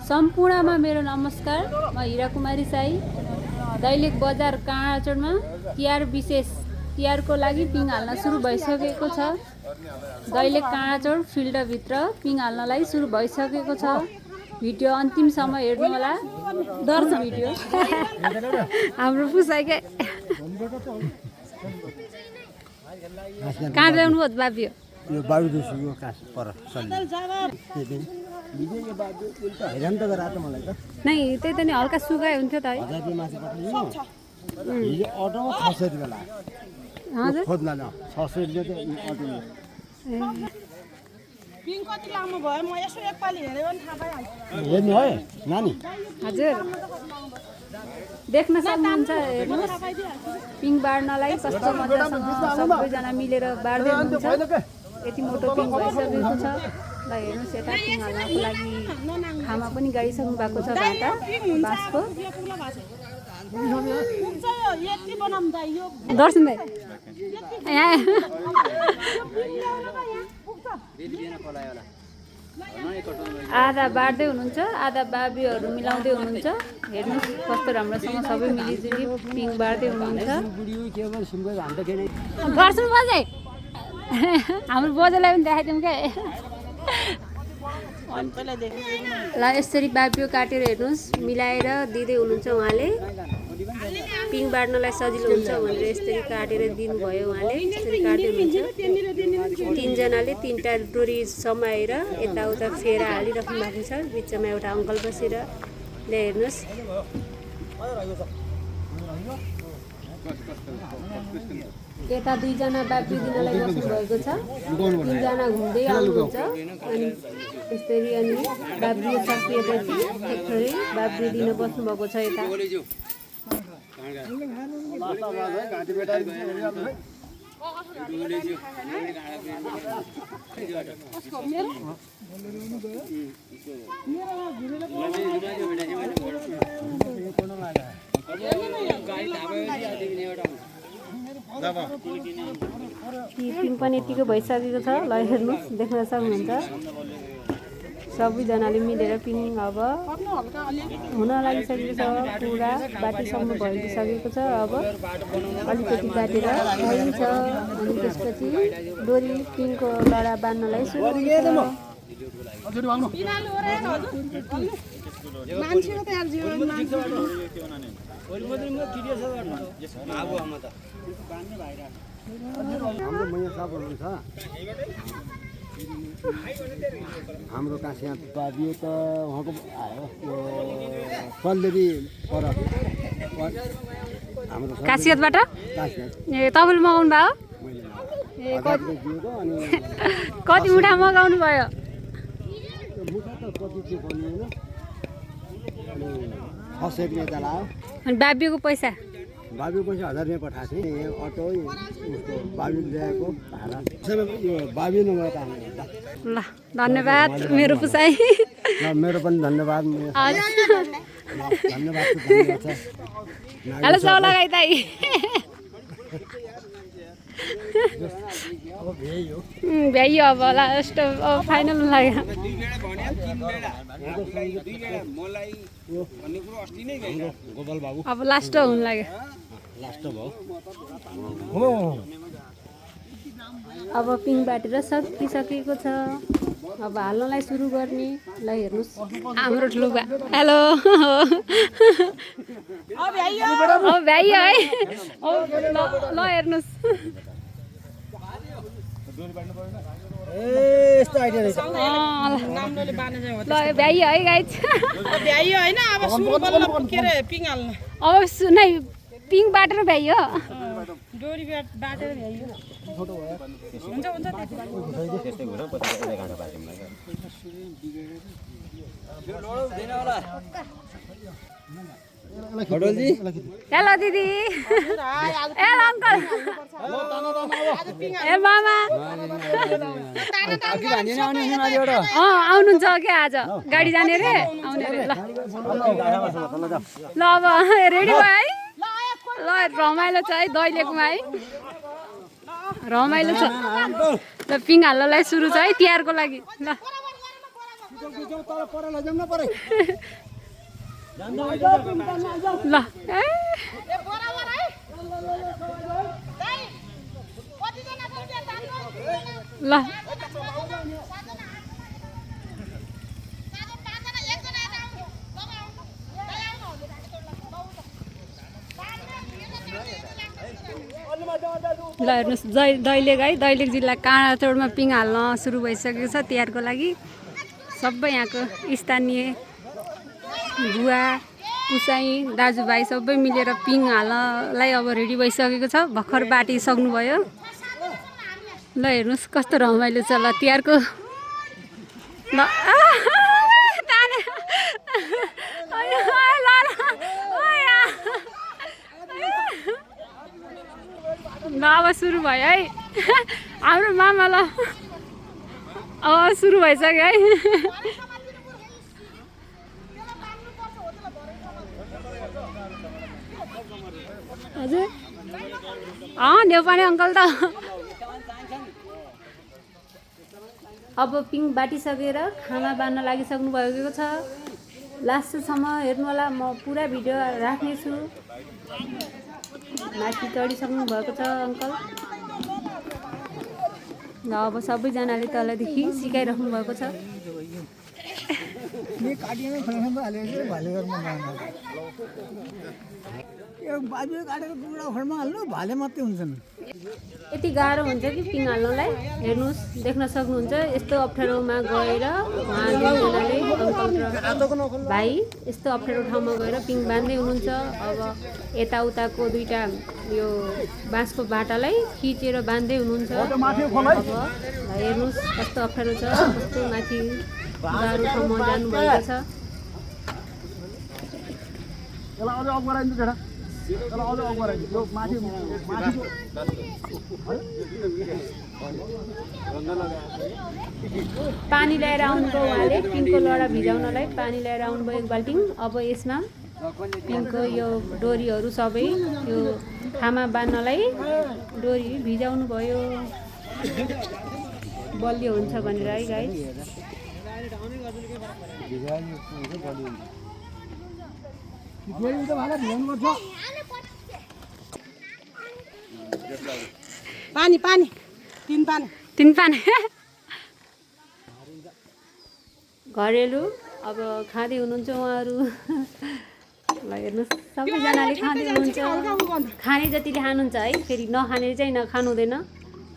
सम्पूर्णमा मेरो नमस्कार। म हिरा कुमारी साई दैलेख बजार काँडाचोडमा तिहार विशेष तिहारको लागि पिङ हाल्न सुरु भइसकेको छ। दैलेख काँडाचोड फिल्डभित्र पिङ हाल्नलाई सुरु भइसकेको छ। भिडियो अन्तिमसम्म हेर्नु होला। दर्श भिडियो हाम्रो पुसाइकै कहाँ ल्याउनु हो बाबियो? यो बाबु दोस्रो कास पर सल्ले भिडियो यो बाबु उल्टा हैरान त गराएको मलाई त नै त्यही त नि हल्का सुगाइ हुन्थ्यो त है। 1000 रुपैयाँ माछा पठाइदिनु हिजो अटोमा 600 रुपैयाँ लाग्यो। हजुर खोज्न न 600 रुपैयाँ त अटोमा पिङ कति लामो भयो म यसो एकपाली हेरेँ भने थाहा पाइहाल्छ। हेर्नु है नानी हजुर देख्न सक्नुहुन्छ। हेर्नुहोस् पिङ बाड्नलाई कस्तो मजासँग सबैजना मिलेर बाड्दै हुनुहुन्छ। यति मोटो पिङ भइसकेको छ। ल हेर्नुहोस् यता पिङ हाल्नको लागि खामा पनि गाडिसक्नु भएको छ। भाटा बाँसको दर्शन दाइ आधा बाड्दै हुनुहुन्छ, आधा बाबीहरू मिलाउँदै हुनुहुन्छ। हेर्नुहोस् कस्तो राम्रोसँग सबै मिलिजुली पिङ बाड्दै हुनुहुन्छ। गर्छौँ बजे हाम्रो बोजूलाई पनि देखाइदिउँ क्या। ल यसरी बाबियो काटेर हेर्नुहोस् मिलाएर दिँदै हुनुहुन्छ उहाँले। पिङ बाड्नलाई सजिलो हुन्छ भनेर यसरी काटेर दिनुभयो उहाँले। यसरी काटेर हुन्छ। तिनजनाले तिनवटा डोरी समाएर यताउता फेरा हालिराख्नु भएको छ। बिचमा एउटा अङ्कल बसेर ल हेर्नुहोस् यता दुईजना बाबी दिनलाई बस्नु भएको छ। तिनजना घुम्दै आउनुहुन्छ अनि यसरी अनि बाबी सकिएपछि एकथोरै बाबी दिन बस्नु भएको छ। यता पिङ पनि यतिको भइसकेको छ। ल हेर्नुहोस् देख्न सक्नुहुन्छ सबैजनाले मिलेर पिङ अब हुन लागिसकेको छ। पुरा बाटीसम्म भइसकेको छ। अब अलिकति काटेर खाइन्छ अनि त्यसपछि डोरी पिङको लडा बान्नलाई सुरु हुन्छ। हाम्रो कासिया बाबियो त उहाँको आयो सल्लेरी पर हाम्रो कासियतबाट ए तपाईँले मगाउनु भयो? ए कति मुठा मगाउनु भयो? मुठा त कति चाहिँ बनिएन अनि 600 रुपैयाँ त लाग्यो। अनि बाबियोको पैसा? बाबी पैसा 1000 रुपैयाँ पठाएको थिएँ। यहाँ अटो उसको बाबी ल्याएको भाडा यो बाबी नभए त ल धन्यवाद मेरो पुसाइ। मेरो पनि धन्यवाद। धन्यवाद हेलो सौ लगाइ दाइ भ्याइयो अब लास्ट अब फाइनल लाग्यो। अब लास्ट हुन लाग्यो। अब पिङ बाटेर सकिसकेको छ। अब हाल्नलाई सुरु गर्ने। ल हेर्नुहोस् हाम्रो ठुलो हेलो भ्याइयो है। ल हेर्नुहोस् ल भ्याइयो है गाइज। भ्याइयो होइन अब सुरुबल्ल के अरे पिङ हाल्नु। अब नै पिङ बाटेर भ्याइयो। डोरी बाटेर भ्याइयो। हुन्छ हुन्छ हेलो दिदी हेलो अङ्कल ए मामा आउनुहुन्छ क्या आज गाडी जाने रे आउने रे। ल अब रेडी भयो है? ल रमाइलो छ है दैलेखमा है। रमाइलो छ। ल पिङ हाल्नलाई सुरु छ है तिहारको लागि। ल तल पर लैजाउँ न परे ल ल ल हेर्नुहोस् दैलेख है दैलेख जिल्ला काँडाचोडमा पिङ हाल्न सुरु भइसकेको छ तिहारको लागि सबै यहाँको स्थानीय बुवा पुसाई दाजुभाइ सबै मिलेर पिङ हाल्नलाई अब रेडी भइसकेको छ भर्खर बाटिसक्नुभयो ल हेर्नुहोस् कस्तो रमाइलो छ ल तिहारको ल ल अब सुरु भयो है हाम्रो मामा ल अब सुरु भइसक्यो है हजुर नेपाली अङ्कल त अब पिङ बाटिसकेर खाना बाँड्न लागिसक्नु भएको छ लास्टसम्म हेर्नु होला म पुरा भिडियो राख्नेछु माथि चढिसक्नु भएको छ अङ्कल ल अब सबैजनाले तलदेखि सिकाइराख्नु भएको छ बाजे काटेको टुक्रा खडमा हाल्नु भाले मात्रै हुन्छन् यति गाह्रो हुन्छ कि पिङ हाल्नलाई हेर्नुहोस् देख्न सक्नुहुन्छ यस्तो अप्ठ्यारोमा गएर उहाँ दुईजनाले अङ्कल र भाइ यस्तो अप्ठ्यारो ठाउँमा गएर पिङ बाँध्दै हुनुहुन्छ अब यताउताको दुईवटा यो बाँसको बाटालाई खिचेर बाँध्दै हुनुहुन्छ अब हेर्नुहोस् कस्तो अप्ठ्यारो छ कस्तो माथि गाह्रो ठाउँमा जानुभएको छ पानी ल्याएर आउनुभयो उहाँले पिङको लडा भिजाउनलाई पानी ल्याएर आउनुभयो एक बाल्टिङ अब यसमा पिङको यो डोरीहरू सबै यो खामा बाँध्नलाई डोरी भिजाउनु भयो बलियो हुन्छ भनेर है गाइस पानी पानी तीन पानी घरेलु अब खाँदै हुनुहुन्छ उहाँहरू ल हेर्नुहोस् सबैजनाले खाँदै हुनुहुन्छ खाने जतिले खानुहुन्छ है फेरि नखाने चाहिँ नखानु हुँदैन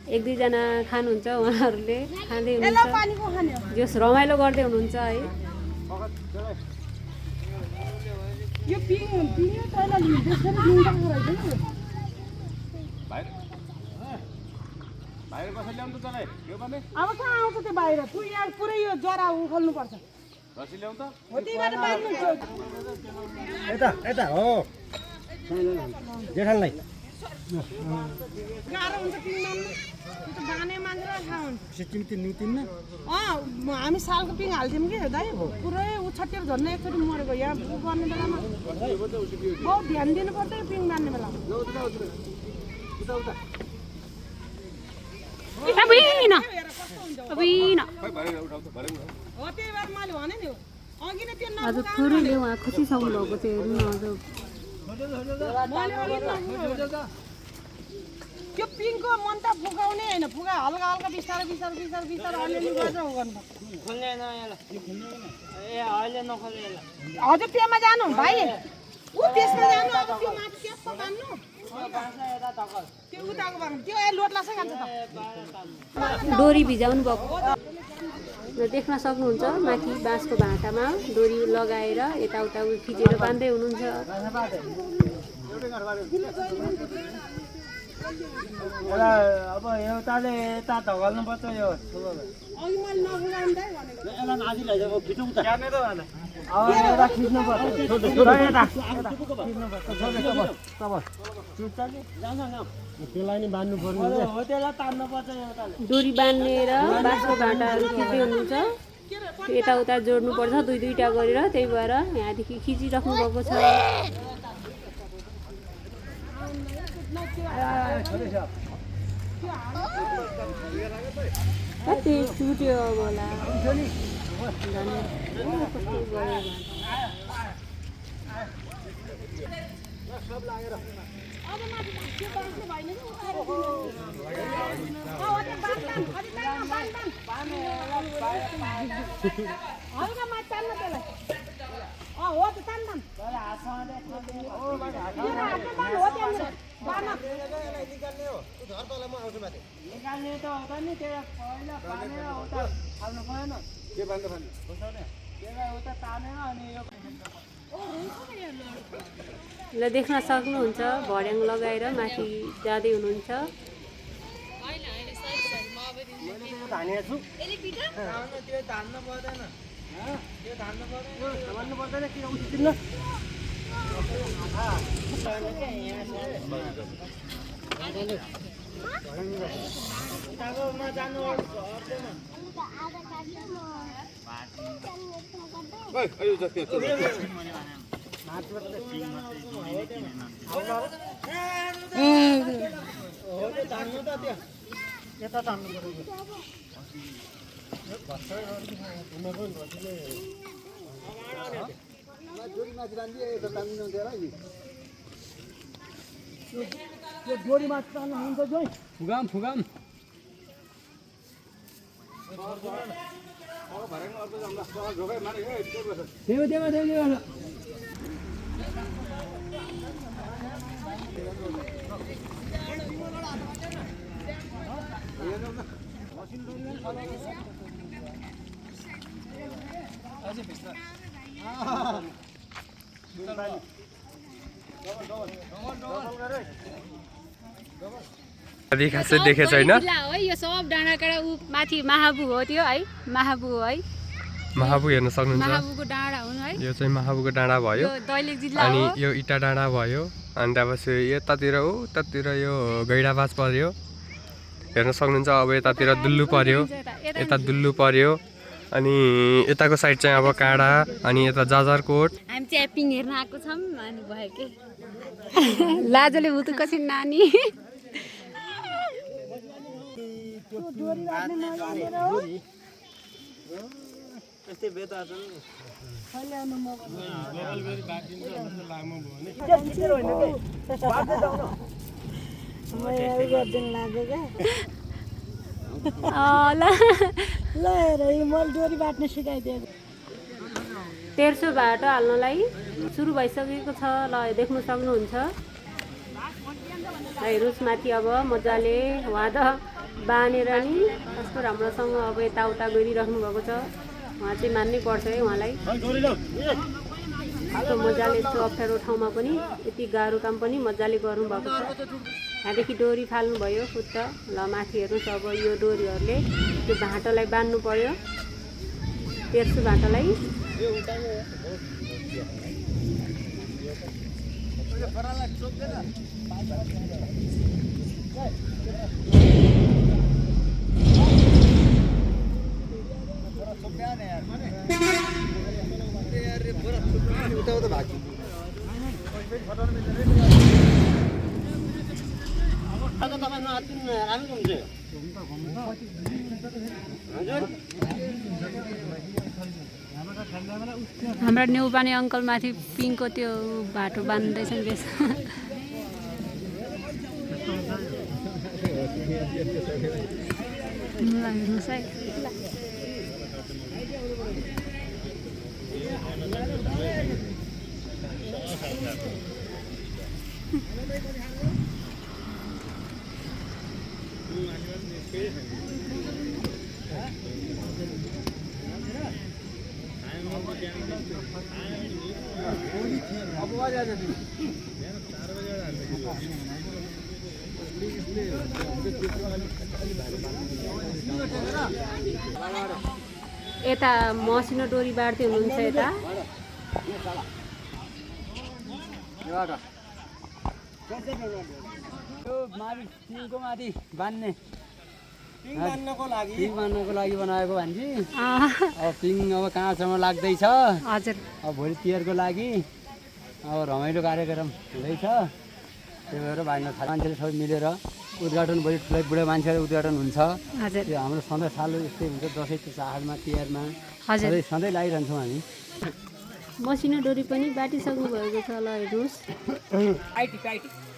एक दुईजना खानुहुन्छ उहाँहरूले खाँदै हुनुहुन्छ जस रमाइलो गर्दै हुनुहुन्छ है यो पिङ तल देख्दैन पिङ कहाँ रहेछ नि बाहिर कसरी ल्याउनु त तँलाई यो भने अब कहाँ आउँछ त्यो बाहिर तु यहाँ पुरै यो जरा उखाल्नु पर्छ रसी ल्याउँ त हो त्यहीबाट बाहिर यता हो जेठाललाई गाह्रो हुन्छ पिङ बाँध्नु बाने मान्छे थाहा हुन्छ चिम्ती न्युतिन्न हामी सालको पिङ हाल्थ्यौँ कि दाइ पुरै उछट्टेर झन्डै एकचोटि मरेको यहाँ गर्ने बेलामा बहुत ध्यान दिनुपर्छ यो पिङ बाँध्ने बेलामा हो त्यही भएर मैले भने नि अघि नै त्यो आज थोरैले उहाँ खुसिसक्नु भएको थियो हेर्नु न त्यो पिङको मन त फुकाउने होइन फुका हल्का हल्का बिस्तारै अलिअलि गरेर उ गर्नुपर्छ हजुर त्यसमा जानु भाइ ऊ त्यसमा जानु अब त्यो माथि त्यसमा बान्नु त्यो उताको बान्नु त्यो लोटलासै खान्छ त डोरी भिजाउनु भएको देख्न सक्नुहुन्छ माथि बाँसको भाटामा डोरी लगाएर यताउता खिचेर बाँध्दै हुनुहुन्छ अब एउटाले यता धगाल्नु पर्छ यो अघि मैले नफुकाउँदै भनेको यसलाई नाजी लैजाऊ खिचौँ त जाने त भएन अब एउटा खिच्नु पर्छ त्यसलाई नि बाँध्नु पर्ने हो त्यसलाई तान्नु पर्छ एउटाले डोरी बाँधेर बाँसको भाटाहरू खिच्दै हुनुहुन्छ यताउता जोड्नुपर्छ दुईटा गरेर त्यही भएर यहाँदेखि खिचिराख्नु भएको छ कति टुट्यो होला ल देख्न सक्नुहुन्छ भर्याङ लगाएर माथि जाँदै हुनुहुन्छ। फुगाम फुगाम खासै देखे छैन। है यो सब डाँडाकाँडा उ माथि महाबु हो त्यो है, महाबु हो है, महाबु हेर्न सक्नुहुन्छ। महाबुको डाँडा हुन् है। यो चाहिँ महाबुको डाँडा भयो। यो दैलेख जिल्ला अनि हो। यो इटा डाँडा भयो। अनि त्यसपछि यतातिर उतातिर यो गैडाबाज पर्यो हेर्न सक्नुहुन्छ। अब यतातिर दुल्लु पर्यो, यता दुल्लु पर्यो। अनि यताको साइड चाहिँ अब काँडा, अनि यता जाजरकोट। हामी चाहिँ पिङ हेर्न आएको छौँ अनि भयो के लाजले हुतु कसिन नानी। तेर्सो बाटो हाल्नलाई सुरु भइसकेको छ। ल देख्न सक्नुहुन्छ। हेर्नुहोस् माथि अब मजाले उहाँ त बाँधेर नि कस्तो राम्रोसँग अब यताउता गरिराख्नु भएको छ। उहाँ चाहिँ मान्नै पर्छ है उहाँलाई। यस्तो मजाले यस्तो अप्ठ्यारो ठाउँमा पनि यति गाह्रो काम पनि मजाले गर्नुभएको छ। यहाँदेखि डोरी फाल्नुभयो खुट्ट। ल माथि हेर्नुहोस् अब यो डोरीहरूले त्यो भाँटोलाई बाँध्नु पर्यो, तेर्सो भाँटोलाई। हाम्रा नेउपाने अङ्कल माथि पिङको त्यो बाटो बाँध्दैछन् बेस। हेर्नुहोस् है। यता मसिनो डोरी बाँड्दै हुनुहुन्छ यता। माथि बान्ने पिङ बान्नको लागि बनाएको भान्जी। अब पिङ अब कहाँसम्म लाग्दैछ। हजुर। अब भोलि तिहारको लागि अब रमाइलो कार्यक्रम हुँदैछ। त्यही भएर बाँड्न थाल्यो मान्छेले सबै मिलेर उद्घाटन भयो ठुलै बुढा मान्छेहरू उद्घाटन हुन्छ हजुर त्यो हाम्रो सधैँ साल यस्तै हुन्छ दसैँ चाडमा तिहारमा हजुर सधैँ लगाइरहन्छौँ हामी मसिनो डोरी पनि बाटिसक्नु भएको छ ल हेर्नुहोस्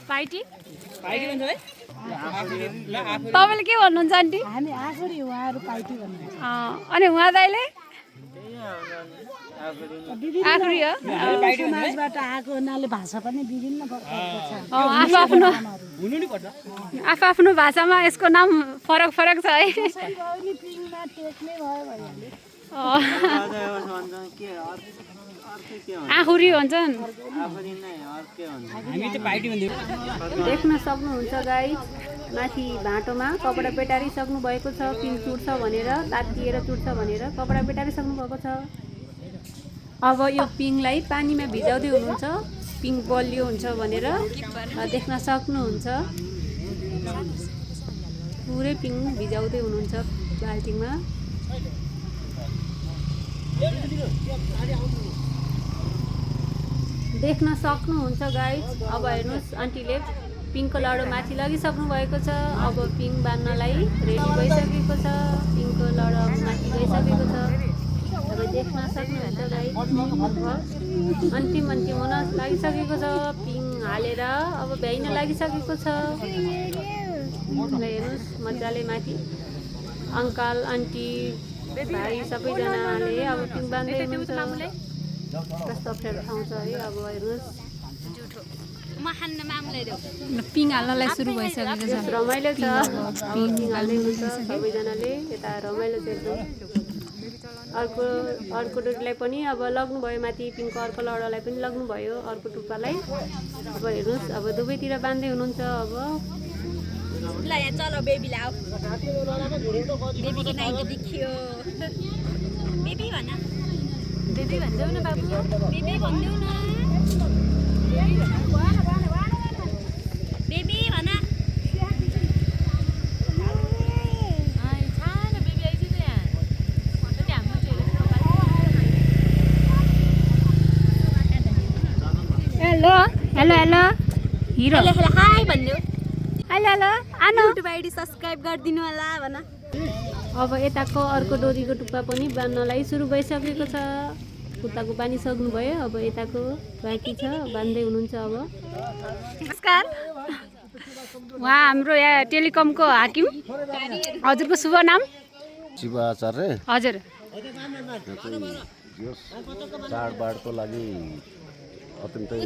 पाइटी तपाईँले के भन्नुहुन्छ आन्टी हामी आखरी उहाँहरू पाइटी भन्नुहुन्छ अनि उहाँ दाइले आखरी हो समाजबाट आएको हुनाले भाषा पनि विभिन्न प्रकारको छ आफू आफ्नो भाषामा यसको नाम फरक फरक छ है पनि पिङमा टेक्ने भयो भइहाल्यो आखुरी भन्छन् देख्न सक्नुहुन्छ गाइस माथि भाँटोमा कपडा पेटारिसक्नु भएको छ पिङ चुट्छ भनेर तातिएर चुट्छ भनेर कपडा पेटारिसक्नु भएको छ अब यो पिङलाई पानीमा भिजाउँदै हुनुहुन्छ पिङ बलियो हुन्छ भनेर देख्न सक्नुहुन्छ पुरै पिङ भिजाउँदै हुनुहुन्छ बाल्टिङमा देख्न सक्नुहुन्छ गाइस अब हेर्नुहोस् आन्टीले पिङको लडो माथि लगिसक्नु भएको छ अब पिङ बान्नलाई रेडी भइसकेको छ पिङको लडो माथि गइसकेको छ अब देख्न सक्नुहुन्छ गाइस अन्तिम हुन लागिसकेको छ पिङ हालेर अब भ्याइन लागिसकेको छ हेर्नुहोस् मजाले माथि अङ्कल आन्टी भाइ सबैजनाले अब पिङ बान्दै हुनुहुन्छ कस्तो अप्ठ्यारो ठाउँ छ है अब हेर्नुहोस् पिङ हाल्नलाई सुरु भइसकेको छ रमाइलो छ पिङ हाल्दै हुन्छ सबैजनाले यता रमाइलो छ एकदम अर्को डोरीलाई पनि अब लग्नुभयो माथि पिङको अर्को लडालाई पनि लग्नुभयो अर्को टुप्पालाई अब हेर्नुहोस् अब दुवैतिर बान्दै हुनुहुन्छ अब ल यहाँ चलो बेबीलाई आऊ बेबीको नाइटो देखियो बेबी भन बेबी भन्देऊ न बाबु बेबी भन्देऊ न बेबी भन hello hello hello hero hi भन्देऊ हेलो हेलो आनु युट्युब आइडी सब्सक्राइब गरिदिनु होला भन अब यताको अर्को डोरीको टुप्पा पनि बान्नलाई सुरु भइसकेको छ उताको पानी सक्नुभयो अब यताको बाँकी छ बान्दै हुनुहुन्छ अब नमस्कार उहाँ हाम्रो यहाँ टेलिकमको हाकिम हजुरको शुभ नाम शिव आचार्य हजुर यो चाडबाडको लागि अत्यन्तै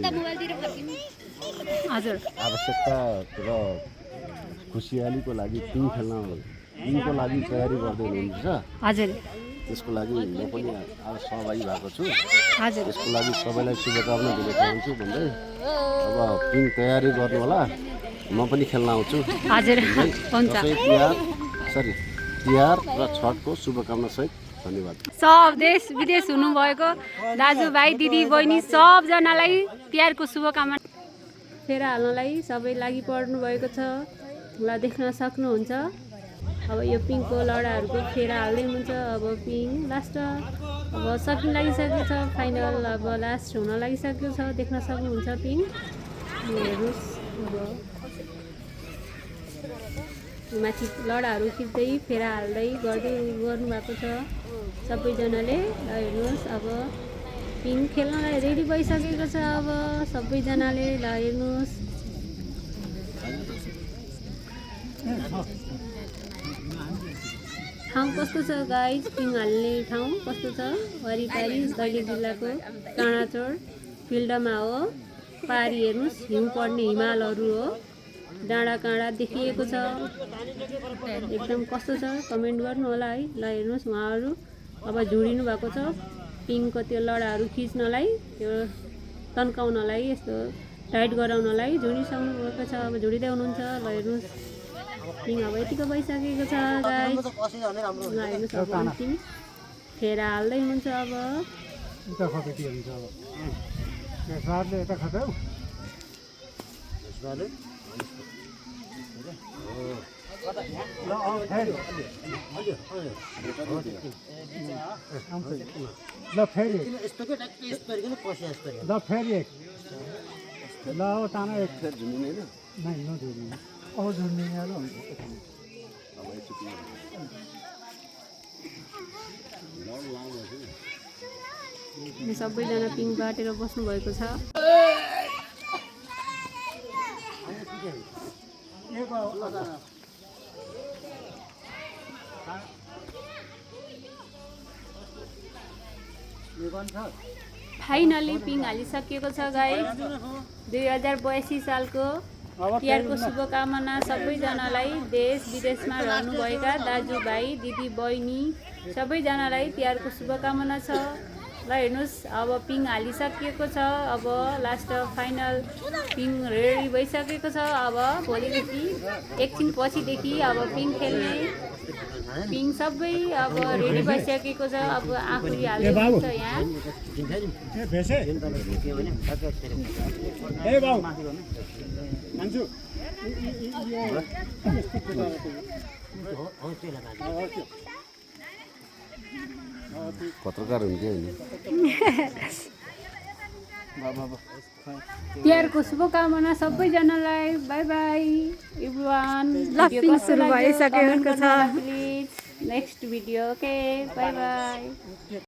हजुर आवश्यकता र खुसियालीको लागि पिङको लागि तयारी गर्दै हुनुहुन्छ हजुर त्यसको लागि म पनि आज सहभागी भएको छु हजुर त्यसको लागि सबैलाई शुभकामना दिन चाहन्छु भन्दै अब पिङ तयारी गर्नु होला म पनि खेल्न आउँछु हजुर हुन्छ तिहार र छठको शुभकामना सहित धन्यवाद सब देश विदेश हुनुभएको दाजुभाइ दिदी बहिनी सबजनालाई तिहारको शुभकामना फेरा हाल्नलाई सबै लागि पर्नु भएको छ ल देख्न सक्नुहुन्छ अब यो पिङको लडाहरूको फेरा हाल्दै हुनुहुन्छ अब पिङ लास्ट अब सकिन लागिसकेको छ फाइनल अब लास्ट हुन लागिसकेको छ देख्न सक्नुहुन्छ पिङ हेर्नुहोस् अब माथि लडाहरू खिच्दै फेरा हाल्दै गर्नुभएको छ सबैजनाले हेर्नुहोस् अब पिङ खेल्नलाई रेडी भइसकेको छ अब सबैजनाले ल हेर्नुहोस् ठाउँ कस्तो छ गाइस पिङ हाल्ने ठाउँ कस्तो छ वरिपरि दैलेख जिल्लाको काँडाचोर फिल्डमा हो पारी हेर्नुहोस् हिउँ पर्ने हिमालहरू हो डाँडा काँडा देखिएको छ एकदम कस्तो छ कमेन्ट गर्नु होला है ल हेर्नुहोस् उहाँहरू अब झुडिनु भएको छ पिङको त्यो लडाहरू खिच्नलाई त्यो तन्काउनलाई यस्तो टाइट गराउनलाई झुडिसक्नु भएको छ अब झुडिँदै हुनुहुन्छ ल हेर्नुहोस् पिङ अब यतिको भइसकेको छ गाइस ल हेर्नुहोस् अब अन्तिम फेरा हाल्दै हुनुहुन्छ अब ल फेरि ल फेरि ल ताना एक फेरि झुमिने होइन सबैजना पिङ बाटेर बस्नु भएको छ। फाइनली पिङ हालिसकिएको छ गाइस। 2082 सालको तिहारको शुभकामना सबैजनालाई, देश विदेशमा रहनुभएका दाजुभाइ दिदी बहिनी सबैजनालाई तिहारको शुभकामना छ। ल हेर्नुहोस्, अब पिङ हालिसकिएको छ। अब लास्ट फाइनल पिङ रेडी भइसकेको छ। अब भोलिदेखि एकछिन पछिदेखि अब पिङ खेल्ने, पिङ सबै अब रेडी भइसकेको छ। अब आखुरी हाल्दैछ यहाँ। पत्रकार हुन्थ्यो नि तिहारको शुभकामना सबैजनालाई। By by everyone. ल पिङ सुरु भइसकेको छ। Please next video. Okay by by.